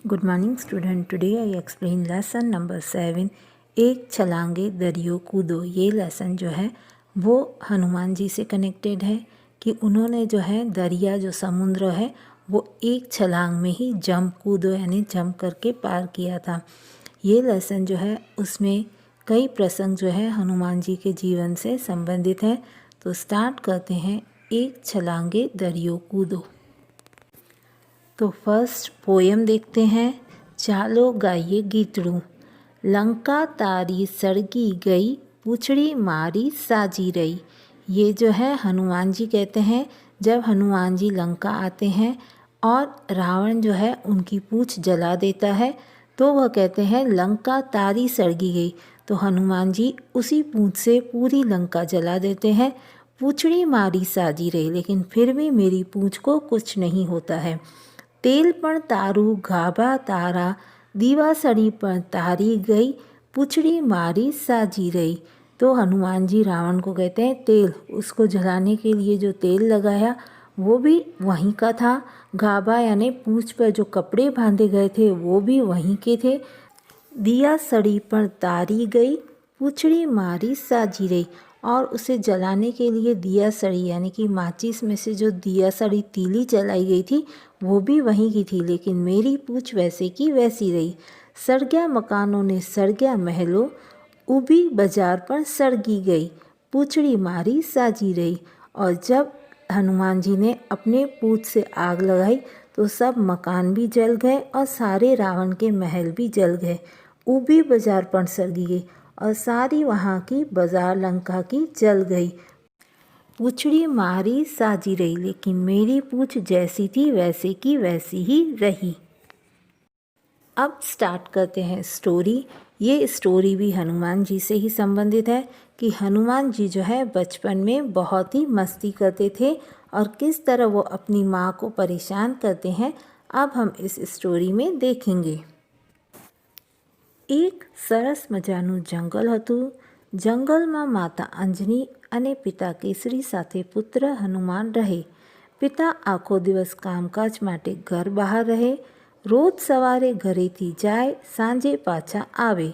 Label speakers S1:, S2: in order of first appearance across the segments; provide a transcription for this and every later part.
S1: Good morning student. Today I explain lesson number 7 एक छलांगे दरियो कूदो। ये लेसन जो है वो हनुमान जी से कनेक्टेड है कि उन्होंने जो है दरिया जो समुद्र है वो एक छलांग में ही जंप कूदो यानी जंप करके पार किया था। ये लेसन जो है उसमें कई प्रसंग जो है हनुमान जी के जीवन से संबंधित है। तो स्टार्ट करते हैं। एक छलांगे दरियो कूदो। तो फर्स्ट पोयम देखते हैं। चालो गाइए गीतड़ू। लंका तारी सड़गी गई, पूछड़ी मारी साजी रही। ये जो है हनुमान जी कहते हैं जब हनुमान जी लंका आते हैं और रावण जो है उनकी पूँछ जला देता है तो वह कहते हैं लंका तारी सड़गी गई। तो हनुमान जी उसी पूँछ से पूरी लंका जला देते हैं। पूछड़ी मारी साजी रही, लेकिन फिर भी मेरी पूँछ को कुछ नहीं होता है। तेल पण तारू घाबा तारा, दीवा सड़ी पर तारी गई, पूछड़ी मारी साजी रही। तो हनुमान जी रावण को कहते हैं तेल, उसको जलाने के लिए जो तेल लगाया वो भी वहीं का था। घाबा यानी पूँछ पर जो कपड़े बांधे गए थे वो भी वहीं के थे। दिया सड़ी पर तारी गई, पूछड़ी मारी साजी रही। और उसे जलाने के लिए दिया सड़ी यानी कि माचिस में से जो दिया सड़ी तीली जलाई गई थी वो भी वहीं की थी, लेकिन मेरी पूँछ वैसे की वैसी रही। सड़ गया मकानों ने सड़ गया महलों, उभी बाजार पर सड़गी गई, पूछड़ी मारी साजी रही। और जब हनुमान जी ने अपने पूँछ से आग लगाई तो सब मकान भी जल गए और सारे रावण के महल भी जल गए। उभी बाजार पर सड़गी गई और सारी वहाँ की बाजार लंका की जल गई। पूछड़ी मारी साजी रही, लेकिन मेरी पूँछ जैसी थी वैसे की वैसी ही रही। अब स्टार्ट करते हैं स्टोरी। ये स्टोरी भी हनुमान जी से ही संबंधित है कि हनुमान जी जो है बचपन में बहुत ही मस्ती करते थे और किस तरह वो अपनी माँ को परेशान करते हैं अब हम इस स्टोरी में देखेंगे। एक સરસ મજાનું જંગલ હતું। જંગલમાં માતા અંજની અને પિતા કેસરી સાથે પુત્ર હનુમાન રહે। પિતા આખો દિવસ કામકાજ માટે ઘર બહાર રહે। રોજ સવારે ઘરેથી જાય, સાંજે પાછા આવે।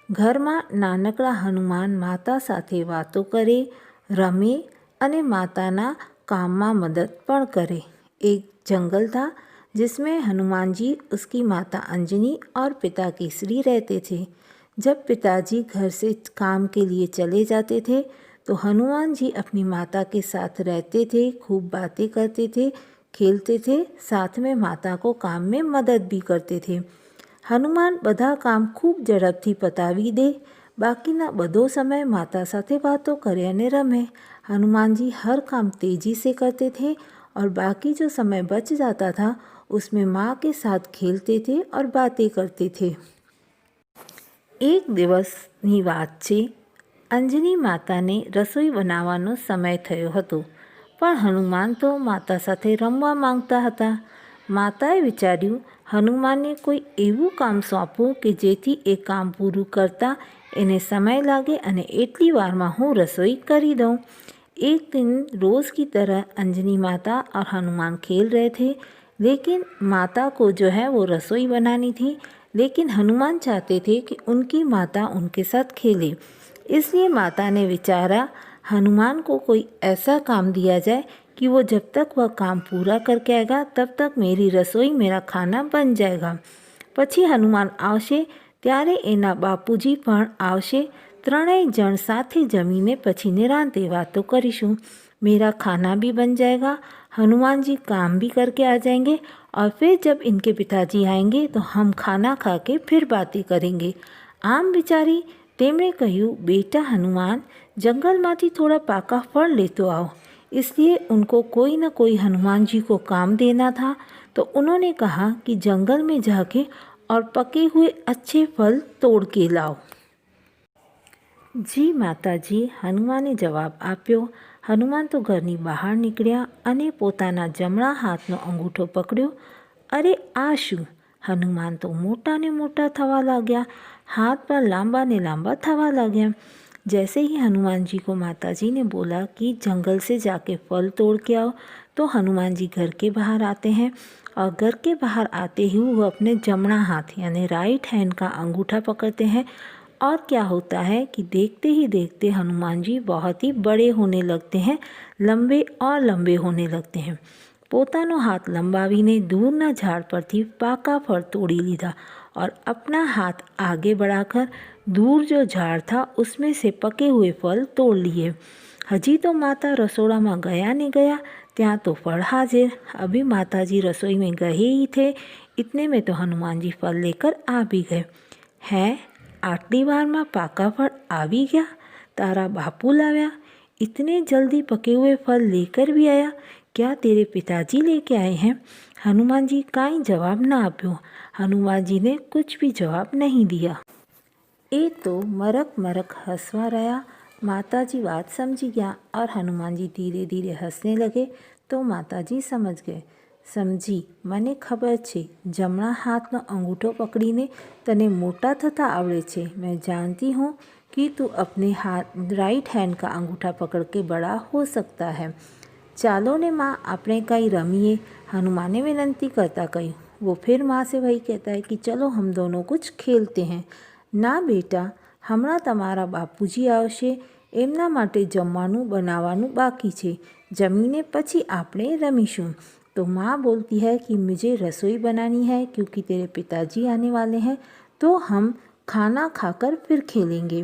S1: ઘરમાં નાનકડા હનુમાન માતા સાથે વાતો કરે, રમે અને માતાના કામમાં મદદ પણ કરે। એક જંગલ था जिसमें हनुमान जी, उसकी माता अंजनी और पिता केसरी रहते थे। जब पिताजी घर से काम के लिए चले जाते थे तो हनुमान जी अपनी माता के साथ रहते थे, खूब बातें करते थे, खेलते थे, साथ में माता को काम में मदद भी करते थे। हनुमान બધા કામ ખૂબ ઝડપથી પતાવી દે, બાકીના બધો સમય માતા સાથે વાતો કરે અને રમે। हनुमान जी हर काम तेजी से करते थे और बाकी जो समय बच जाता था उसमें माँ के साथ खेलते थे और बातें करते थे। एक દિવસની વાત છે। અંજની માતાને રસોઈ બનાવવાનો સમય થયો હતો, પણ હનુમાન તો માતા સાથે રમવા માંગતા હતા। માતાએ વિચાર્યું હનુમાનને કોઈ એવું કામ સોંપું કે જેથી એ કામ પૂરું કરતા એને સમય લાગે અને એટલી વારમાં હું રસોઈ કરી દઉં। एक दिन रोज़ की तरह अंजनी माता और हनुमान खेल रहे थे, लेकिन माता को जो है वो रसोई बनानी थी, लेकिन हनुमान चाहते थे कि उनकी माता उनके साथ खेले। इसलिए माता ने विचारा हनुमान को कोई ऐसा काम दिया जाए कि वो जब तक वह काम पूरा करके आएगा तब तक मेरी रसोई, मेरा खाना बन जाएगा। પછી હનુમાન આવશે ત્યારે એના બાપુજી પણ આવશે। ત્રણેય જણ સાથે જમીને પછી નિરાંતે વાતો કરીશું। मेरा खाना भी बन जाएगा, हनुमान जी काम भी करके आ जाएंगे और फिर जब इनके पिताजी आएंगे तो हम खाना खा के फिर बातें करेंगे। आम विचारी તેમણે કહ્યું, बेटा हनुमान, जंगलમાંથી थोड़ा पाका फल लेते आओ। इसलिए उनको कोई न कोई हनुमान जी को काम देना था, तो उन्होंने कहा कि जंगल में जाके और पके हुए अच्छे फल तोड़ के लाओ। जी माताजी, हनुमाने जवाब आप्यो। हनुमान तो घરની બહાર નીકળ્યા અને પોતાના જમણા હાથનો અંગૂઠો પકડ્યો। અરે આ શું? હનુમાન તો મોટા ને મોટા થવા લાગ્યા, હાથ પર લાંબા ને લાંબા થવા લાગ્યા। जैसे ही हनुमान जी को माताजी ने बोला कि जंगल से जाके फल तोड़ के आओ, तो हनुमान जी घर के बाहर आते हैं और घर के बाहर आते ही वो अपने जमणा हाथ यानी राइट हैंड का अंगूठा पकड़ते हैं। और क्या होता है कि देखते ही देखते हनुमान जी बहुत ही बड़े होने लगते हैं, लंबे और लंबे होने लगते हैं। પોતાનો હાથ લંબાવીને દૂરના ઝાડ પરથી પાકા ફળ તોડી લીધા और अपना हाथ आगे बढ़ाकर दूर जो झाड़ था उसमें से पके हुए फल तोड़ लिए। हजी तो माता रसोड़ा में गया नहीं गया, ત્યાં तो फल हाजिर। अभी माताजी रसोई में गए ही थे, इतने में तो हनुमान जी फल लेकर आ भी गए। है आटली वार में पाका फल आ भी गया, तारा बापू लाव्या, इतने जल्दी पके हुए फल लेकर भी आया, क्या तेरे पिताजी लेके आए हैं? हनुमान जी काई जवाब ना आप्यो। हनुमान जी ने कुछ भी जवाब नहीं दिया। ए तो मरक मरक हंसवा रहा। माताजी बात समझी गया और हनुमान जी धीरे धीरे हंसने लगे तो माताजी समझ गए। समझी, મને ખબર છે જમણા હાથનો અંગૂઠો પકડીને તને મોટા થતા આવડે છે। मैं जानती हूँ कि तू अपने राइट हैंड का अंगूठा पकड़ के बड़ा हो सकता है। ચાલો ને माँ આપણે कहीं रमीए, हनुमान ने विनंती करता कही। वो फिर माँ से वही कहता है कि चलो हम दोनों कुछ खेलते हैं। ना बेटा, हमણાં તમારા બાપુજી આવશે, એમના માટે જમવાનું બનાવવાનું બાકી છે, જમીને પછી આપણે રમીશું। तो माँ बोलती है कि मुझे रसोई बनानी है क्योंकि तेरे पिताजी आने वाले हैं, तो हम खाना खाकर फिर खेलेंगे।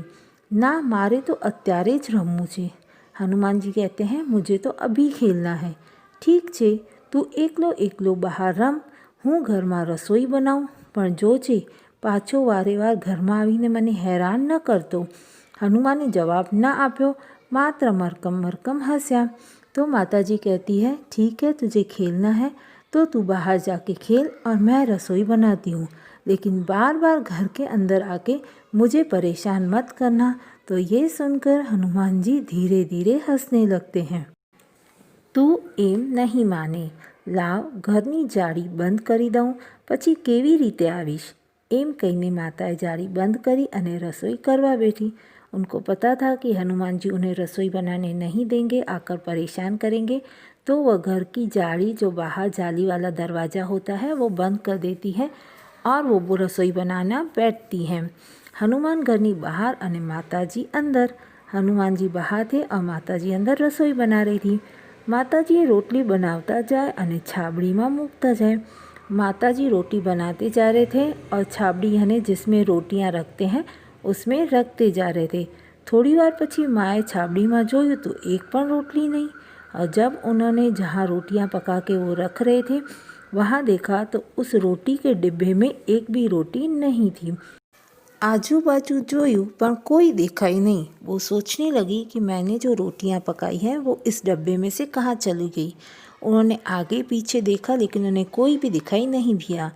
S1: ना मारे तो अत्यारे ज रमવું છે। हनुमान जी कहते हैं मुझे तो अभी खेलना है। ठीक छे, तू एकलो एकलो बहार रम, हूँ घर में रसोई बनाऊँ, पण जोजे पाछो वारे वार घर में आवीने मने हैरान न करतो। हनुमाने जवाब न आप्यो, मात्र मरकम मरकम हंस्या। तो माताजी कहती है ठीक है, तुझे खेलना है तो तू बाहर जाके खेल और मैं रसोई बनाती हूँ, लेकिन बार बार घर के अंदर आके मुझे परेशान मत करना। तो ये सुनकर हनुमान जी धीरे धीरे हंसने लगते हैं। तू एम नहीं माने, लाव घरनी जाड़ी बंद करी दऊँ, पछी केवी रीते आवीश। एम कहीने माताए जाड़ी बंद करी अने रसोई करवा बैठी। उनको पता था कि हनुमान जी उन्हें रसोई बनाने नहीं देंगे, आकर परेशान करेंगे, तो वह घर की जाली जो बाहर जाली वाला दरवाज़ा होता है वो बंद कर देती है और वो रसोई बनाना बैठती हैं। हनुमान घरनी बाहर अने माताजी अंदर। हनुमान जी बाहर थे और माताजी अंदर रसोई बना रही थी। माताजी रोटली बनावता जाए अने छाबड़ी में मूकता जाए। माताजी रोटी बनाते जा रहे थे और छाबड़ी यानी जिसमें रोटियां रखते हैं उसमें रखते जा रहे थे। थोड़ी बार पछी माए छाबड़ी में जोયું तो एक पण रोटली नहीं, और जब उन्होंने जहाँ रोटियां पका के वो रख रहे थे वहाँ देखा तो उस रोटी के डिब्बे में एक भी रोटी नहीं थी। आजू बाजू जोયું पर कोई दिखाई नहीं। वो सोचने लगी कि मैंने जो रोटियां पकाई हैं वो इस डब्बे में से कहाँ चली गई। उन्होंने आगे पीछे देखा लेकिन उन्हें कोई भी दिखाई नहीं दिया।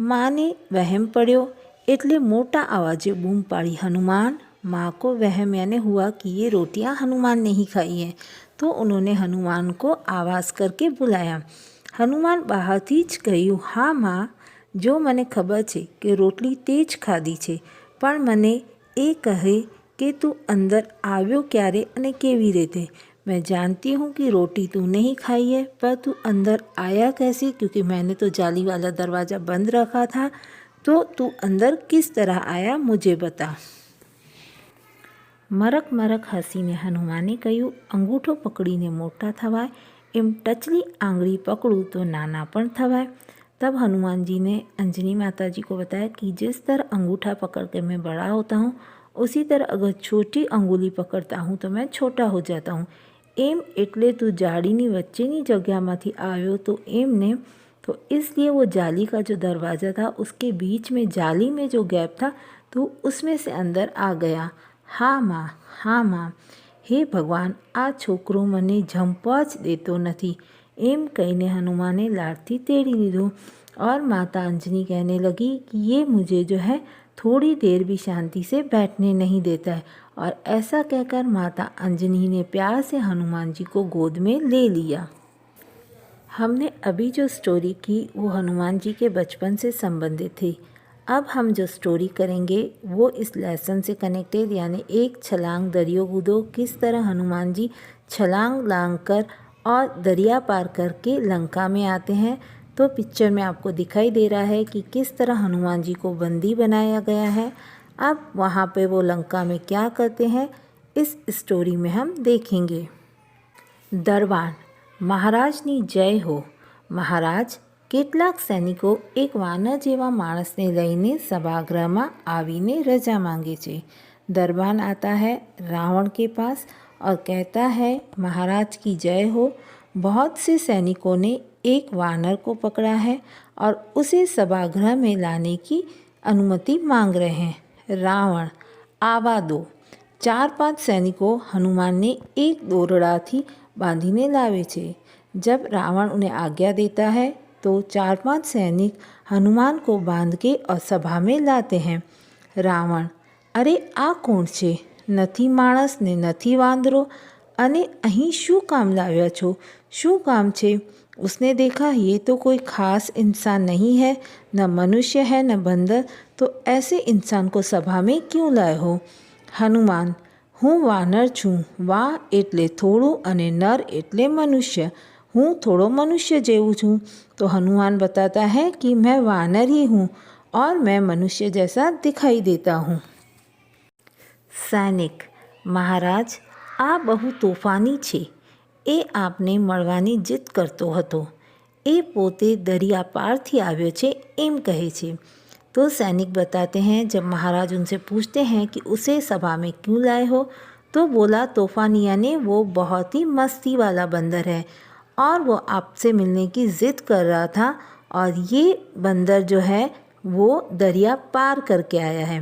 S1: माँ ने वहम पड़ो एटले मोटा आवाज़े बूम पाड़ी, हनुमान। माँ को वहम यानी हुआ कि ये रोटियां हनुमान ने ही खाई हैं, तो उन्होंने हनुमान को आवाज़ करके बुलाया। हनुमान बाहर थी ज कहूँ, हाँ माँ, जो मने खबर छे कि रोटली तेज खाधी छे, पण मने ए कहे कि तू अंदर आव्यो क्यारे अने केवी रीते। मैं जानती हूँ कि रोटी तू नहीं खाई है, पर तू अंदर आया कैसे? क्योंकि मैंने तो जाली वाला दरवाज़ा बंद रखा था, तो तू अंदर किस तरह आया मुझे बता। मरक मरक हसीने हनुमाने कहूँ, अंगूठो पकड़ीने मोटा थवाय, एम टचली आंगળી पकड़ूँ तो नाना पण थवाय। तब हनुमान जी ने अंजनी माता जी को बताया कि जिस तरह अंगूठा पकड़ कर मैं बड़ा होता हूँ, उसी तरह अगर छोटी अंगुली पकड़ता हूँ तो मैं छोटा हो जाता हूँ। एम एटले तू जाड़ीनी वच्चेनी जग्यामांथी आव्यो तो एम ने, तो इसलिए वो जाली का जो दरवाज़ा था उसके बीच में जाली में जो गैप था तो उसमें से अंदर आ गया। हाँ माँ, हाँ माँ, हे भगवान, आ छोकरो मने जंपवा ज देतो नथी। एम कहीने हनुमाने लाडथी तेड़ी लीधो और माता अंजनी कहने लगी कि ये मुझे जो है थोड़ी देर भी शांति से बैठने नहीं देता है। और ऐसा कहकर माता अंजनी ने प्यार से हनुमान जी को गोद में ले लिया। हमने अभी जो स्टोरी की वो हनुमान जी के बचपन से संबंधित थी। अब हम जो स्टोरी करेंगे वो इस लेसन से कनेक्टेड, यानी एक छलांग दरियो कूदो, किस तरह हनुमान जी छलांग लांग कर और दरिया पार करके लंका में आते हैं। तो पिक्चर में आपको दिखाई दे रहा है कि किस तरह हनुमान जी को बंदी बनाया गया है। अब वहाँ पे वो लंका में क्या करते हैं इस स्टोरी में हम देखेंगे। દરબાણ મહારાજની જય હો। મહારાજ કેટલાક સૈનિકો એક વાનર જેવા માણસને લઈને સભાગૃહમાં આવીને रजा मांगे છે। दरबान आता है रावण के पास और कहता है महाराज की जय हो। बहुत से सैनिकों ने एक वानर को पकड़ा है और उसे सभागृह में लाने की अनुमति मांग रहे हैं। रावण आवा दो। 4-5 सैनिकों हनुमान ने एक દોરડાથી बांधीने लावे छे। जब रावण उन्हें आज्ञा देता है तो 4-5 सैनिक हनुमान को बांध के और सभा में लाते हैं। रावण अरे आ कोण छे? નથી માણસ ને નથી વાંદરો અને અહીં શું કામ લાવ્યા છો? શું કામ છે? उसने देखा ये तो कोई खास इंसान नहीं है, न मनुष्य है न बंदर, तो ऐसे इंसान को सभा में क्यों लाए हो? हनुमान હું વાનર છું। વા એટલે થોડું અને નર એટલે मनुष्य। હું थोड़ो मनुष्य જેવું છું। तो हनुमान बताता है कि मैं वानर ही हूँ और मैं मनुष्य जैसा दिखाई देता हूँ। સૈનિક મહારાજ આ બહુ તોફાની છે। એ આપને મળવાની જીદ કરતો હતો। એ પોતે દરિયા પારથી આવ્યો છે એમ કહે છે। तो सैनिक बताते हैं, जब महाराज उनसे पूछते हैं कि उसे सभा में क्यों लाए हो, तो बोला तूफान यानी वो बहुत ही मस्ती वाला बंदर है और वो आपसे मिलने की ज़िद कर रहा था और ये बंदर जो है वो दरिया पार करके आया है।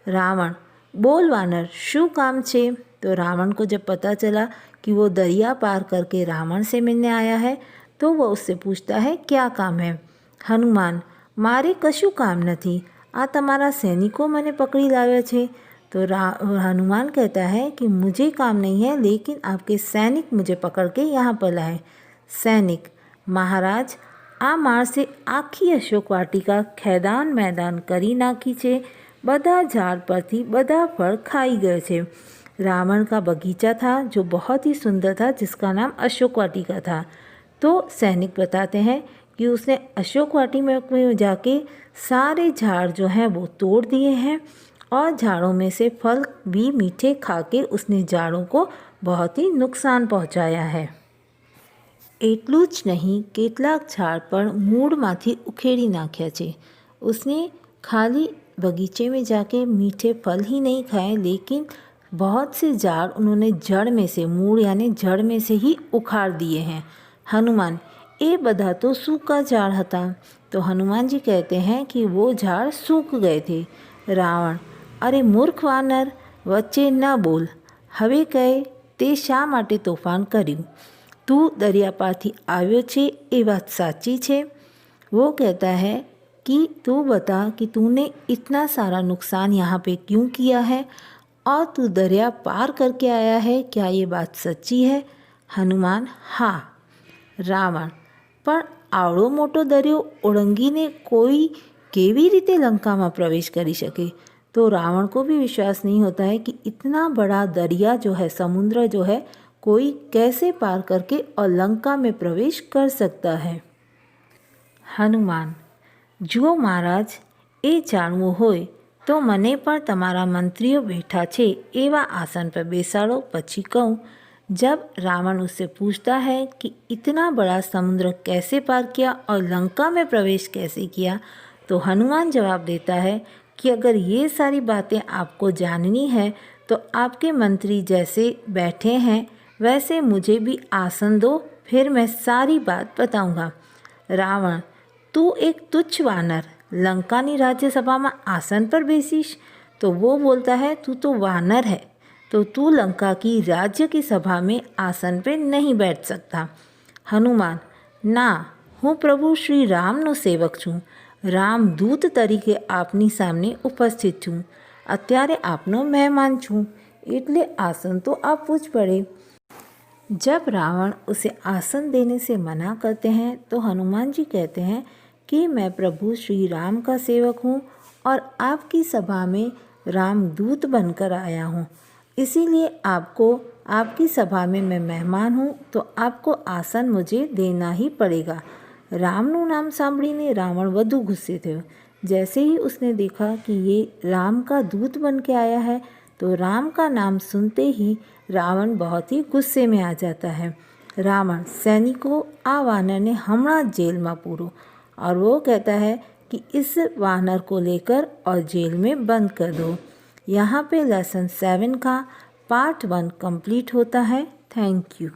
S1: रावण बोल वानर शू काम छे? तो रावण को जब पता चला कि वो दरिया पार करके रावण से मिलने आया है तो वो उससे पूछता है क्या काम है। हनुमान मारे कशु काम नहीं, आ तमारा सैनिको मैंने पकड़ी लाव्या छे। तो हनुमान कहता है कि मुझे काम नहीं है, लेकिन आपके सैनिक मुझे पकड़ के यहाँ पर लाए। सैनिक महाराज आ माणसे आखी अशोक वाटिका खेदान मैदान करी नाखी छे। बधा झाड़ परथी बधा फल खाई गए छे। रावण का बगीचा था जो बहुत ही सुंदर था, जिसका नाम अशोक वाटिका था। तो सैनिक बताते हैं कि उसने अशोक वाटी में जाके सारे झाड़ जो हैं वो तोड़ दिए हैं और झाड़ों में से फल भी मीठे खा के उसने झाड़ों को बहुत ही नुकसान पहुंचाया है। એટલું જ નહીં, કેટલાક ઝાડ પણ મૂળમાંથી ઉખેડી નાખ્યા છે। उसने खाली बगीचे में जाके मीठे फल ही नहीं खाए, लेकिन बहुत से झाड़ उन्होंने जड़ में से, मूળ यानी जड़ में से ही उखाड़ दिए हैं। हनुमान ए बधा तो सूखा झाड़ हता। तो हनुमान जी कहते हैं कि वो झाड़ सूख गए थे। रावण अरे मूर्ख वानर वच्चे न बोल, हवे कहे ते शा माटे तोफान कर्યું? तू दरिया पारथी आव्यो छे ए बात साची छे? वो कहता है कि तू बता कि तूने इतना सारा नुकसान यहाँ पे क्यों किया है और तू दरिया पार करके आया है, क्या ये बात सच्ची है? हनुमान हाँ। रावण પણ આવડો મોટો દરિયો ઓળંગીને કોઈ કેવી રીતે લંકામાં પ્રવેશ કરી શકે? तो रावण को भी विश्वास नहीं होता है कि इतना बड़ा दरिया जो है, समुद्र जो है, कोई कैसे पार करके और लंका में प्रवेश कर सकता है। हनुमान जुओ महाराज, ए जाणવું હોય तो મને પણ તમારા મંત્રીઓ બેઠા છે એવા આસન પર બેસાડો, પછી કહું। जब रावण उससे पूछता है कि इतना बड़ा समुद्र कैसे पार किया और लंका में प्रवेश कैसे किया, तो हनुमान जवाब देता है कि अगर ये सारी बातें आपको जाननी है तो आपके मंत्री जैसे बैठे हैं वैसे मुझे भी आसन दो, फिर मैं सारी बात बताऊंगा। रावण तू एक तुच्छ वानर लंकानी राज्यसभा में आसन पर बेसीश? तो वो बोलता है तू तो वानर है, तो तू लंका की राज्य की सभा में आसन पे नहीं बैठ सकता। हनुमान ना, हूँ प्रभु श्री रामनो सेवक छूँ, रामदूत तरीके आपनी सामने उपस्थित छूँ, अत्यारे आपनो मेहमान छूँ, एटले आसन तो आपवुं ज पड़े। जब रावण उसे आसन देने से मना करते हैं तो हनुमान जी कहते हैं कि मैं प्रभु श्री राम का सेवक हूँ और आपकी सभा में रामदूत बनकर आया हूँ। इसीलिए आपकी सभा में मैं मेहमान हूँ, तो आपको આસન मुझे देना ही पड़ेगा। રામનું નામ સાંભળીને રાવણ વધુ ગુસ્સે થયો। जैसे ही उसने देखा कि ये राम का दूत बन के आया है, तो राम का नाम सुनते ही रावण बहुत ही गुस्से में आ जाता है। रावण सैनिकों, आ वानर ने हमारा जेल में पूरो, और वो कहता है कि इस वानर को लेकर और जेल में बंद कर दो। यहाँ पे लेसन 7 का पार्ट 1 कंप्लीट होता है। Thank you.